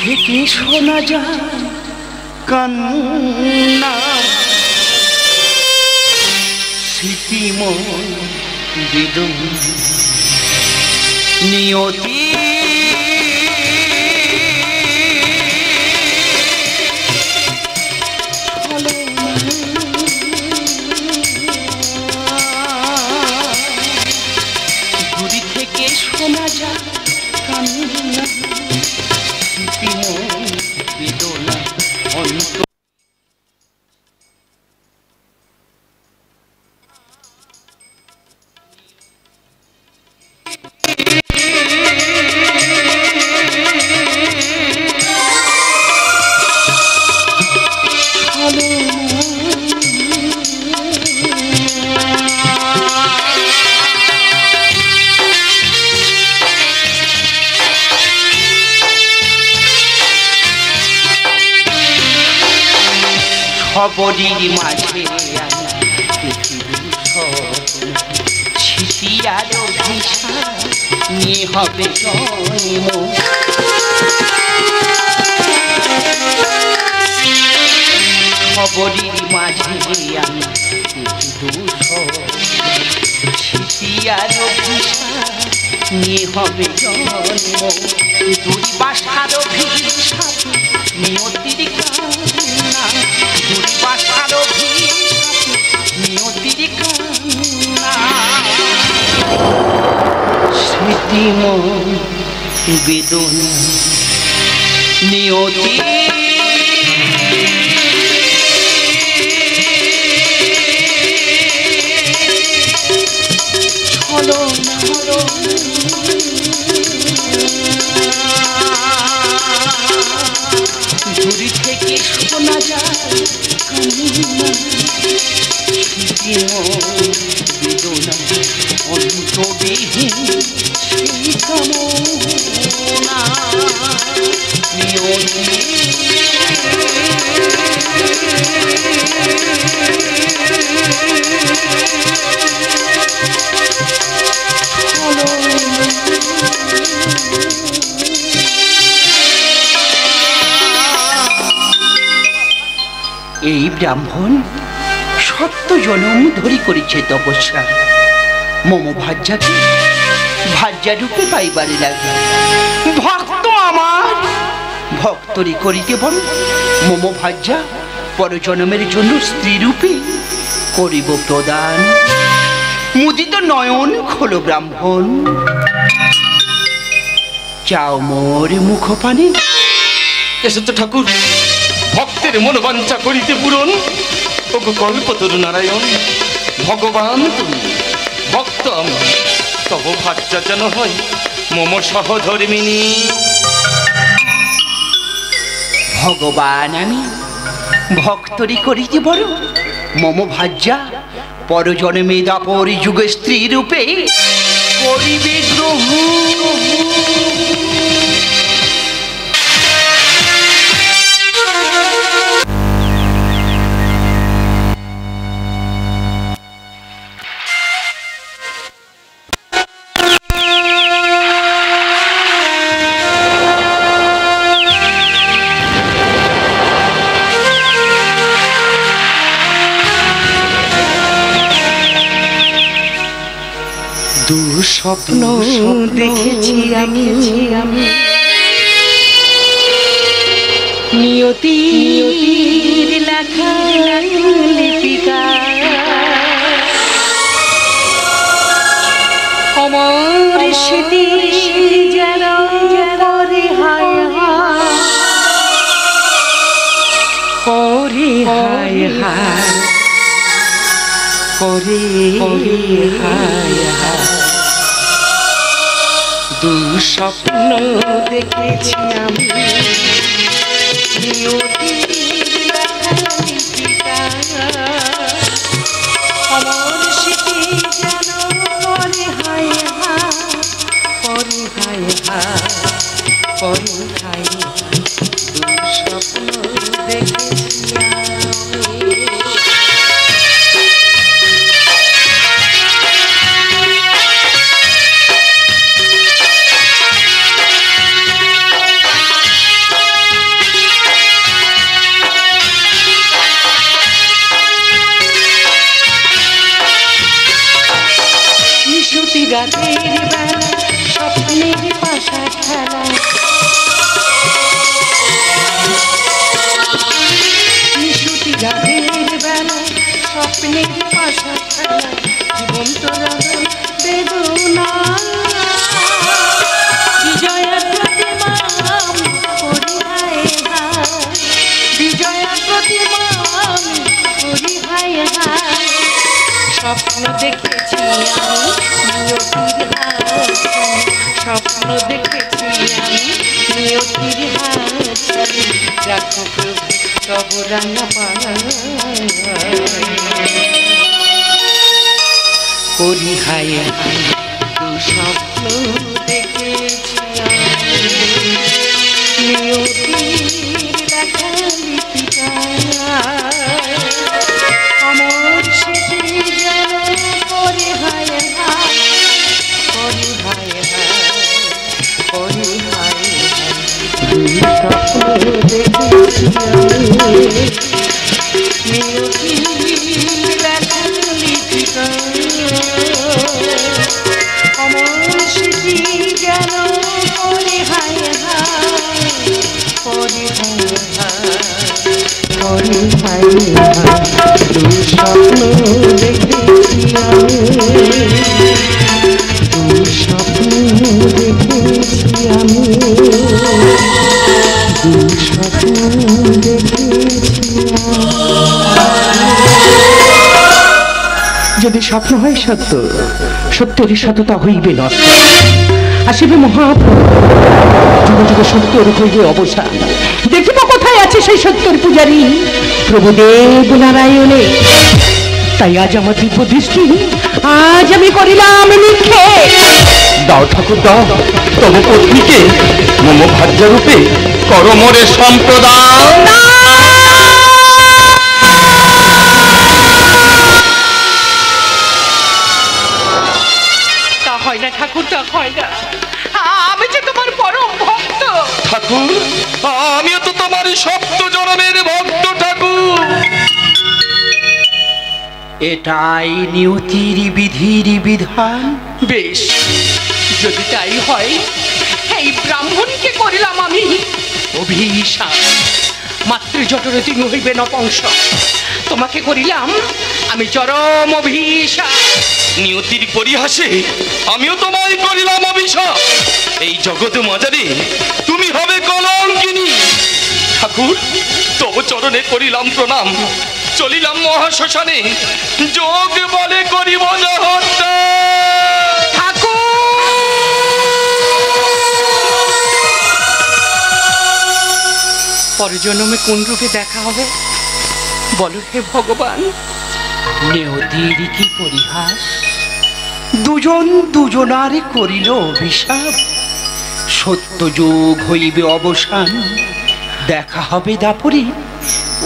থেকে শোনা যায় কান্না, স্মৃতিময় বেদন নিয়তি দূরে থেকে শোনা যায় কান্না, স্মৃতিময় বেদনা অন্ত। খবরের মাঝে ছিটিয়ার অভিশাপ নিয়ে হবে জন্ম। খবরের মাঝে আমি ছিটিয়ার অভিশাপ নিয়ে হবে জন্ম। দুই বাসার অভিশাপ নিয়তির কান্না, দুই বাসার অভিশাপ নিয়তির কান্না, স্মৃতিময় বেদনা নিয়তি ছলো না। দূরে থেকে শোনা যায় কান্না, স্মৃতিময় বেদনা অন্তবিহীন সেই কামনা নিয়তি। এই ব্রাহ্মণ সত্য জনম ধরি করেছে তপস্যা, মম ভাজ্যাকে ভাজ্যা রূপে পাইবারে লাগে। ভক্ত আমার ভক্তরি করিতে বল, মম ভাজ্যা পরজন্মের জন্য স্ত্রী রূপে করিব প্রদান। মুদিত নয়ন খোলো ব্রাহ্মণ, চাও মোর মুখপানে। এসেছ ঠাকুর, ভক্তের মনোবাঞ্ছা করিতে পূরণ। ওগো কল্পতরু নারায়ণ, ভগবান তুমি, ভক্ত আমি, তব ভাজ্যা যেন হয় মম সহধর্মিনী। ভগবান আমি ভক্তরি করিতে বড়, মম ভাজ্যা পরজন্মে দাপর যুগে স্ত্রী রূপে করিবে গ্রহণ। দুঃস্বপ্ন দেখেছি আমি নিয়তির লেখা লিপিকা, আমার স্মৃতি যেন পরে হায় পরে হায় হায় পরে হায় হায়। দুঃস্বপ্ন দেখেছি আমি নিয়তির লেখা লিপিকা, আমার স্মৃতি যেন পরে হায় হায় পরে হায় হায় পরে হায়। দুঃস্বপ্ন দেখেছি আমি। রাতের বেলা স্বপ্নের পাশা খেলা, নিশুতি রাতের বেলা স্বপ্নের পাশা খেলা, জীবন তোরা বেদনা বিজয়া প্রতিমাম হরিহায় হায়, বিজয়া প্রতিমাম হরিহায় হায়। স্বপ্ন দেখেছি আমি নিয়তির হাতছানি, স্বপ্ন দেখেছি আমি নিয়তির হাতছানি, রাখো প্রভু তব রাঙা পায়। হরিহায় হায় তু স্বপ্ন দেখেছি আমি নিয়তির দেখা লিপিটা, আমার স্মৃতি যেন হরিহায় হায়, হরিহায় হায়, হরিহায় হায়। স্বপ্ন দেখেছি আমি নিয়তির দেখা লিপিটা, আমার স্মৃতি যেন হরিহায় হায়, হরিহায় হায়, হরিহায় হায়। তু স্বপ্ন দেখেছি আমি, তু স্বপ্ন দেখেছি আমি, তু স্বপ্ন দেখেছি আমি। যদি স্বপ্ন হয় সত্য, সত্যেরই সততা হইবে নষ্ট, আসিবে মহাপ্রভু যুগ যুগ সত্যের হইবে অবসান। দেখিব কোথায় আছে সেই সত্যের পূজারী প্রভুদেব নারায়ণে। তাই আজ আমার দিব্য দৃষ্টি, আজ আমি করিলাম লিখে। দাও ঠাকুর দাও, তব পত্নীকে মম ভার্যারূপে করমরে সম্প্রদান। তা হয় না ঠাকুর, তা হয় না। আমি যে তোমার পরম ভক্ত। ঠাকুর আমিও তো তোমার সপ্ত জনমের ভক্ত ঠাকুর। এটাই নিয়তির বিধির বিধান। বেশ, যদি তাই হয়, এই ব্রাহ্মণকে করিলাম আমি অভিশাপ। মাতৃজঠরে তুমি হইবে নপুংসক, তোমাকে করিলাম আমি চরম অভিশাপ। নিয়তির পরিহাসে আমিও তোমায় করিলাম অভিশাপ। এই জগৎ মাঝারে তুমি হবে কলঙ্কিনী। ঠাকুর তব চরণে করিলাম প্রণাম, চলিলাম মহাশ্মশানে, যোগ বলে করিব না হত্যা। পরের জন্মে কোন রূপে দেখা হবে বলো হে ভগবান। নিয়তির কি পরিহাস, দুজন দুজনারে করিল অভিশাপ। সত্য যোগ হইবে অবসান, দেখা হবে দাপরে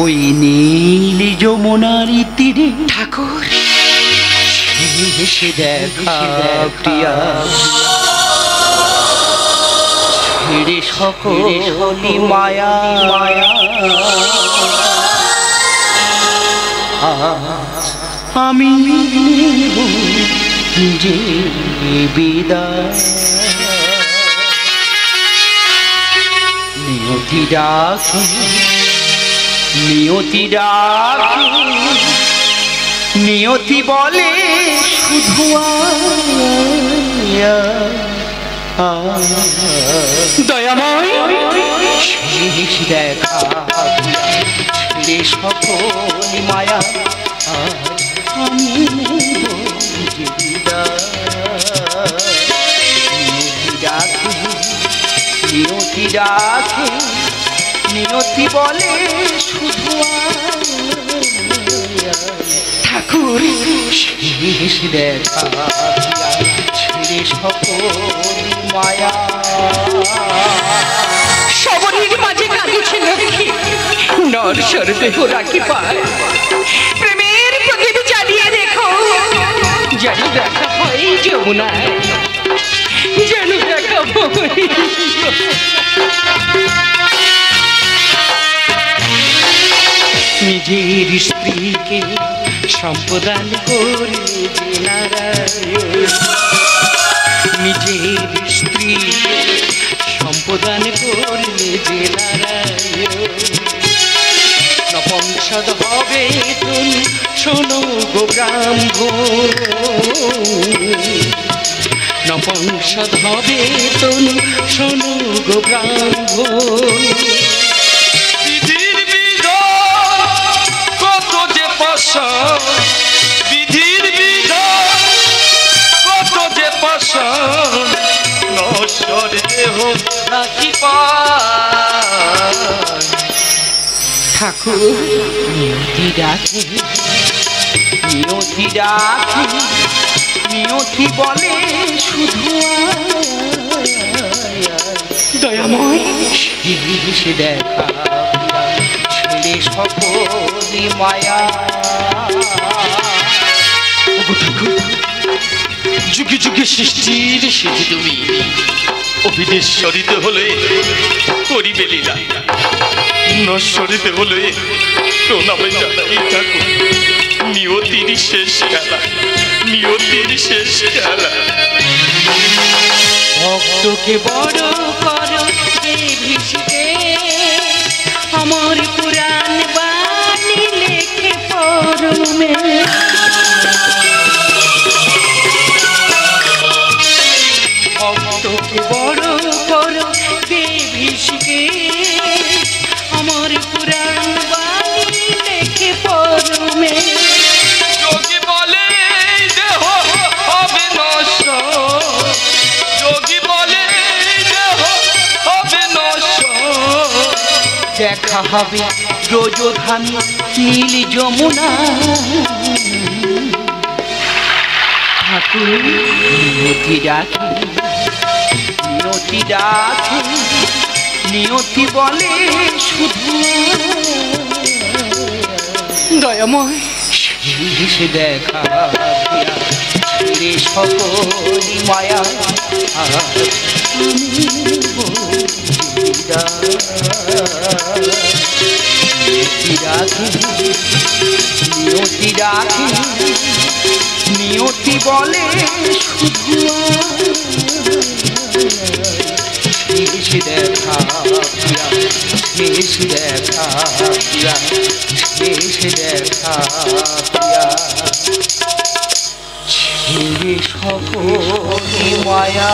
ওই নীল যমুনার তীরে। ঠাকুর শেষে দেখা প্রিয়া, ছেড়ে সকল মায়া মায়া, আমি যে বিদায়। নিয়তি ডাকে, নিয়তি ডাকে, নিয়তি বলে শুধু দয়াময় শেষ দেখা, ছেড়ে সকল মায়া, আমি নিয়তি ডাকে, নিয়তি ডাকে, নিয়তি বলে শুধু ঠাকুর শেষ দেখা, ছেড়ে সকল মায়া। সবরীর মাঝে কাঁদিছে লক্ষ্মী, নরসর দেহ রাখি পায়। প্রেমের প্রদীপ জ্বালিয়ে দেখো, যেন দেখা হয় যমুনায়, যেন দেখা হয়। নিজের স্ত্রীকে সম্প্রদান করলে যে নারায়ণ, নিজের স্ত্রী সম্পদান করলে যে নপংসদ হবে তুমি শোনো গো ব্রাহ্মণ, নপংসদ হবে তুমি শোনো গো ব্রাহ্মণ। বিধির বিধান কত যে পাশান, বিধির বিধান কত যে পাশান, নশ্বর দেহ নাকি পায়। ঠাকুর নিয়তি ডাকে, নিয়তি ডাকে, নিয়তি বলে শুধু দয়াময় সে দেখা ছেড়ে সকলি মায়া। যুগে যুগে সৃষ্টির সেটি তুমি অভিনেশ্বরিতে হলে করিবে লীলা, নশ্বরিতে হলে প্রণামে জানাই থাকো নিয়তির শেষ খেলা, নিয়তির শেষ খেলা। ভক্তকে বড় করো ভিসিতে, আমার পুরাণ বাণী লেখে পরমে। ভক্তকে বড় করো ভিসিকে, আমার পুরাণ বাণী লেখে পরমে। যোগী বলে দেহ হবে নশ্বর, যোগী বলে দেহ হবে নশ্বর। দেখা হবে ব্রজধামী নীল যমুনা। ঠাকুর নিয়তি ডাকে, নিয়তি ডাকে, নিয়তি বলে শুধু দয়াময় সে দেখা ছেড়ে সকলি মায়া। নিয়তি ডাকে, নিয়তি ডাকে, নিয়তি বলে শুধু শেষ দেখা প্রিয়া, শেষ দেখা প্রিয়া, শেষ দেখা প্রিয়া, ছেড়ে সকলি মায়া।